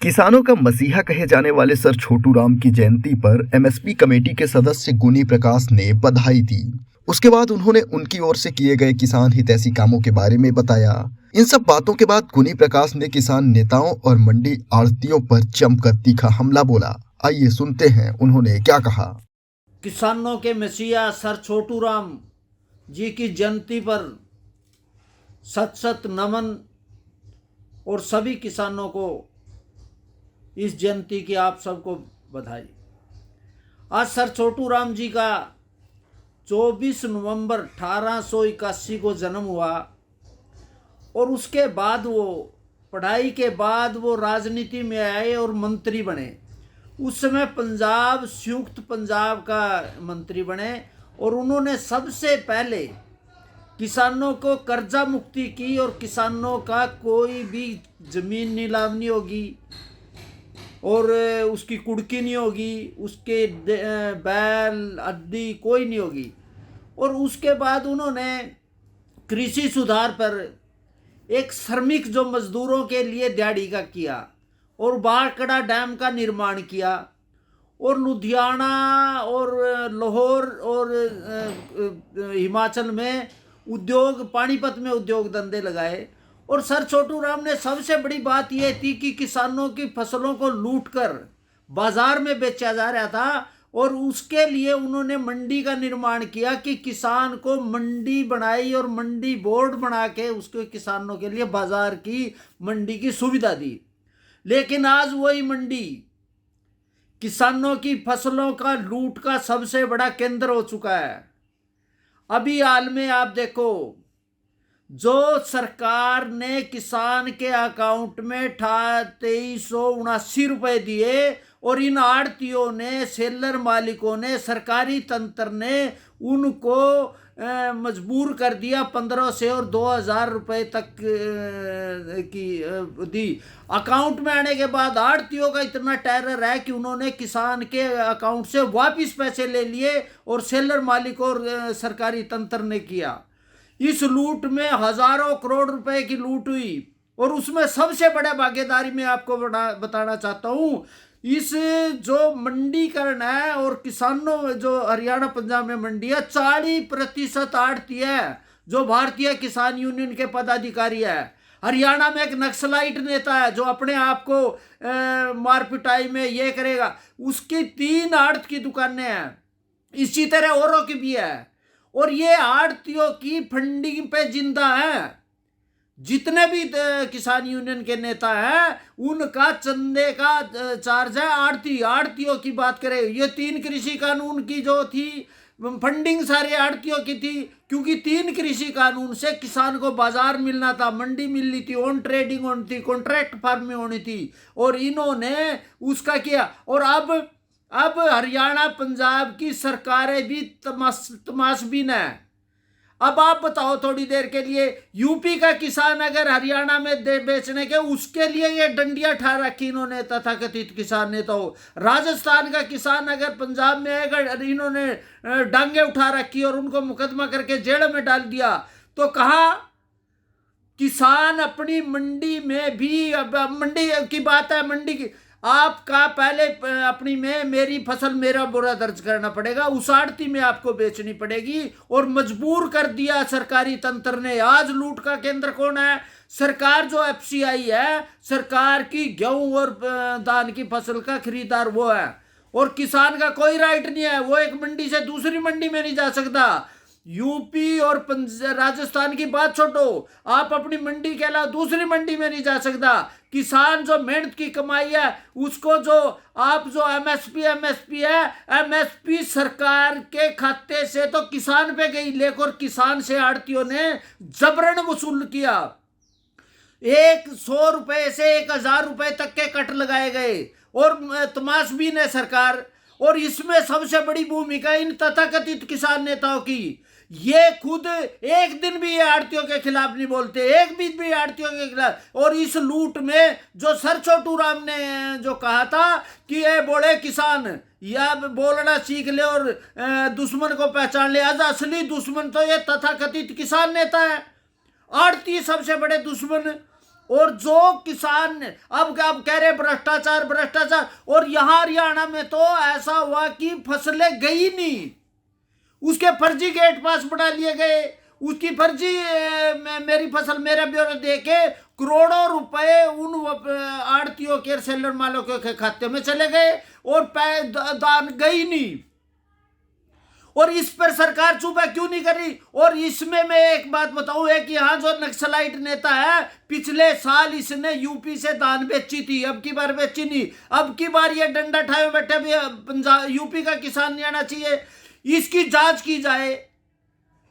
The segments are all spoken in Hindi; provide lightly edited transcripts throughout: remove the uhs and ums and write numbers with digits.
किसानों का मसीहा कहे जाने वाले सर छोटू राम की जयंती पर एमएसपी कमेटी के सदस्य गुनी प्रकाश ने बधाई दी। उसके बाद उन्होंने उनकी ओर से किए गए किसान हितैषी कामों के बारे में बताया। इन सब बातों के बाद गुनी प्रकाश ने किसान नेताओं और मंडी आड़तियों पर जमकर तीखा हमला बोला। आइए सुनते हैं उन्होंने क्या कहा। किसानों के मसीहा सर छोटू राम जी की जयंती पर सत सत नमन और सभी किसानों को इस जयंती की आप सबको बधाई। आज सर छोटू राम जी का 24 नवंबर 1881 को जन्म हुआ और उसके बाद वो पढ़ाई के बाद वो राजनीति में आए और मंत्री बने। उस समय पंजाब संयुक्त पंजाब का मंत्री बने और उन्होंने सबसे पहले किसानों को कर्जा मुक्ति की और किसानों का कोई भी जमीन नीलाम नहीं होगी और उसकी कुड़की नहीं होगी, उसके बैल आदि कोई नहीं होगी। और उसके बाद उन्होंने कृषि सुधार पर एक श्रमिक जो मजदूरों के लिए दिहाड़ी का किया और बाड़कड़ा डैम का निर्माण किया और लुधियाना और लाहौर और हिमाचल में उद्योग, पानीपत में उद्योग धंधे लगाए। और सर छोटू राम ने सबसे बड़ी बात यह थी कि किसानों की फसलों को लूटकर बाजार में बेचा जा रहा था और उसके लिए उन्होंने मंडी का निर्माण किया कि किसान को मंडी बनाई और मंडी बोर्ड बना के उसके किसानों के लिए बाजार की मंडी की सुविधा दी। लेकिन आज वही मंडी किसानों की फसलों का लूट का सबसे बड़ा केंद्र हो चुका है। अभी हाल में आप देखो, जो सरकार ने किसान के अकाउंट में 2379 रुपए दिए और इन आड़तियों ने, सेलर मालिकों ने, सरकारी तंत्र ने उनको मजबूर कर दिया 1500 और 2000 रुपए तक की दी। अकाउंट में आने के बाद आड़तियों का इतना टेरर है कि उन्होंने किसान के अकाउंट से वापस पैसे ले लिए और सेलर मालिक और सरकारी तंत्र ने किया। इस लूट में हजारों करोड़ रुपए की लूट हुई और उसमें सबसे बड़ा भागीदारी मैं आपको बताना चाहता हूं। इस जो मंडीकरण है और किसानों जो हरियाणा पंजाब में मंडी है, 40% आड़ती है जो भारतीय किसान यूनियन के पदाधिकारी है। हरियाणा में एक नक्सलाइट नेता है जो अपने आप को मार पिटाई में ये करेगा, उसकी 3 आड़त की दुकानें हैं। इसी तरह औरों की भी है और ये आड़तियों की फंडिंग पे जिंदा है। जितने भी किसान यूनियन के नेता हैं उनका चंदे का चार्ज है आड़तियों की बात करें। ये 3 कृषि कानून की जो थी फंडिंग सारे आड़तियों की थी, क्योंकि 3 कृषि कानून से किसान को बाजार मिलना था, मंडी मिलनी थी, ऑन ट्रेडिंग होनी थी, कॉन्ट्रैक्ट फार्मिंग होनी थी और इन्होंने उसका किया। और अब हरियाणा पंजाब की सरकारें भी तमाशबीन है। अब आप बताओ थोड़ी देर के लिए, यूपी का किसान अगर हरियाणा में बेचने के, उसके लिए ये डंडियां ठा रखी इन्होंने तथाकथित किसान नेताओं। राजस्थान का किसान अगर पंजाब में आएगा, इन्होंने डांगे उठा रखी और उनको मुकदमा करके जेल में डाल दिया। तो कहा किसान अपनी मंडी में भी, अब मंडी की बात है, मंडी की आपका पहले अपनी में मेरी फसल मेरा बुरा दर्ज करना पड़ेगा, उस आड़ती में आपको बेचनी पड़ेगी और मजबूर कर दिया सरकारी तंत्र ने। आज लूट का केंद्र कौन है? सरकार जो एफसीआई है, सरकार की गेहूं और धान की फसल का खरीदार वो है और किसान का कोई राइट नहीं है। वो एक मंडी से दूसरी मंडी में नहीं जा सकता। यूपी और राजस्थान की बात छोड़ो, आप अपनी मंडी के अलावा दूसरी मंडी में नहीं जा सकता। किसान जो मेहनत की कमाई है उसको जो आप जो एमएसपी है, एमएसपी सरकार के खाते से तो किसान पे गई, लेकिन किसान से आड़तियों ने जबरन वसूल किया। 100 रुपए से 1000 रुपए तक के कट लगाए गए और तमाशबीन है सरकार। और इसमें सबसे बड़ी भूमिका इन तथाकथित किसान नेताओं की। ये खुद एक दिन भी ये आड़तियों के खिलाफ नहीं बोलते, एक भी आड़तियों के खिलाफ। और इस लूट में जो सर छोटू राम ने जो कहा था कि ये बोले किसान या बोलना सीख ले और दुश्मन को पहचान ले, आज असली दुश्मन तो ये तथाकथित किसान नेता है। आड़ती सबसे बड़े दुश्मन और जो किसान अब कह रहे भ्रष्टाचार भ्रष्टाचार, और यहाँ हरियाणा में तो ऐसा हुआ कि फसलें गई नहीं, उसके फर्जी गेट पास बना लिए गए, उसकी फर्जी मेरी फसल मेरा ब्यौरा देके करोड़ों रुपए उन आड़तियों के सेलर मालों के खाते में चले गए और दान गई नहीं। और इस पर सरकार चुप है, क्यों नहीं कर रही? और इसमें मैं एक बात बताऊं, एक यहाँ जो नक्सलाइट नेता है, पिछले साल इसने यूपी से धान बेची थी, अब की बार बेची नहीं, अब की बार ये डंडा ठाए बैठे भी पंजाब यूपी का किसान नहीं आना चाहिए, इसकी जांच की जाए,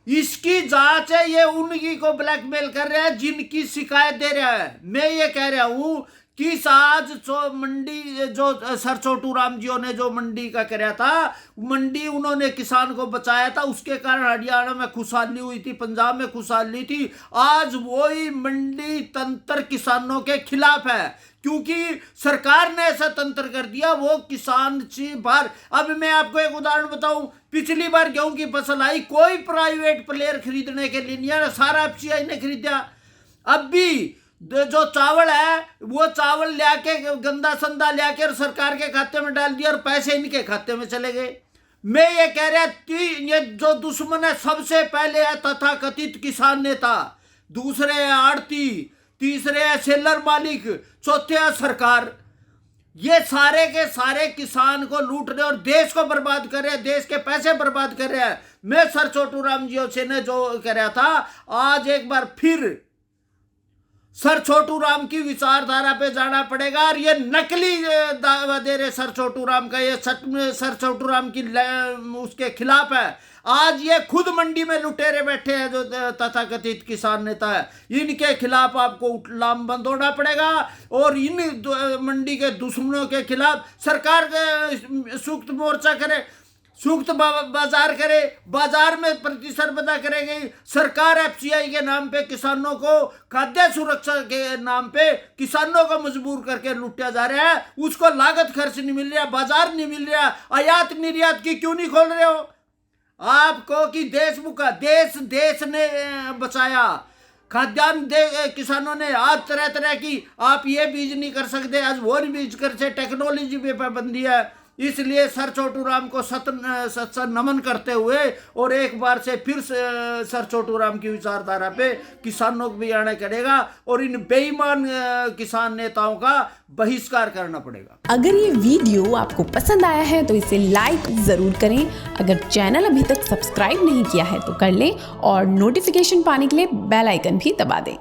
इसकी जांच है। ये उन्हीं को ब्लैकमेल कर रहा है जिनकी शिकायत दे रहा है। मैं ये कह रहा हूं कि आज जो मंडी जो सर छोटू राम जी ने जो मंडी का कराया था, मंडी उन्होंने किसान को बचाया था, उसके कारण हरियाणा में खुशहाली हुई थी, पंजाब में खुशहाली थी। आज वही मंडी तंत्र किसानों के खिलाफ है, क्योंकि सरकार ने ऐसा तंत्र कर दिया, वो किसान ची बार। अब मैं आपको एक उदाहरण बताऊं, पिछली बार गेहूं की फसल आई, कोई प्राइवेट प्लेयर खरीदने के लिए नहीं आया, सारा एफसीआई ने खरीदा। अब भी जो चावल है वो चावल लाके गंदा संदा लाके और सरकार के खाते में डाल दिया और पैसे इनके खाते में चले गए। मैं ये कह रहा ये जो दुश्मन है सबसे पहले है तथाकथित किसान नेता, दूसरे है आड़ती, तीसरे है सेलर मालिक, चौथे है सरकार। ये सारे के सारे किसान को लूट रहे और देश को बर्बाद कर रहे हैं, देश के पैसे बर्बाद कर रहे हैं। मैं सर छोटू राम जी से ने जो कह रहा था, आज एक बार फिर सर छोटू राम की विचारधारा पे जाना पड़ेगा। और ये नकली दावा दे रहे सर छोटू राम का, ये सच में सर छोटू राम की उसके खिलाफ है। आज ये खुद मंडी में लुटेरे बैठे हैं जो तथाकथित किसान नेता है, इनके खिलाफ आपको लामबंद होना पड़ेगा और इन मंडी के दुश्मनों के खिलाफ सरकार सूक्त मोर्चा करे, सूक्त बाजार करे, बाजार में प्रतिस्पर्धा करेगी। सरकार एफसीआई के नाम पे किसानों को, खाद्य सुरक्षा के नाम पे किसानों को मजबूर करके लूटा जा रहा है, उसको लागत खर्च नहीं मिल रहा, बाजार नहीं मिल रहा। आयात निर्यात की क्यों नहीं खोल रहे हो? आपको कि देश ने बचाया, खाद्यान्न किसानों ने आज तरह तरह की, आप ये बीज नहीं कर सकते, आज वो नहीं बीज कर सकते, टेक्नोलॉजी पे पाबंदी है। इसलिए सर छोटू राम को सत नमन करते हुए और एक बार से फिर सर छोटू राम की विचारधारा पे किसानों को भी आना करेगा और इन बेईमान किसान नेताओं का बहिष्कार करना पड़ेगा। अगर ये वीडियो आपको पसंद आया है तो इसे लाइक जरूर करें। अगर चैनल अभी तक सब्सक्राइब नहीं किया है तो कर लें और नोटिफिकेशन पाने के लिए बेल आइकन भी दबा दें।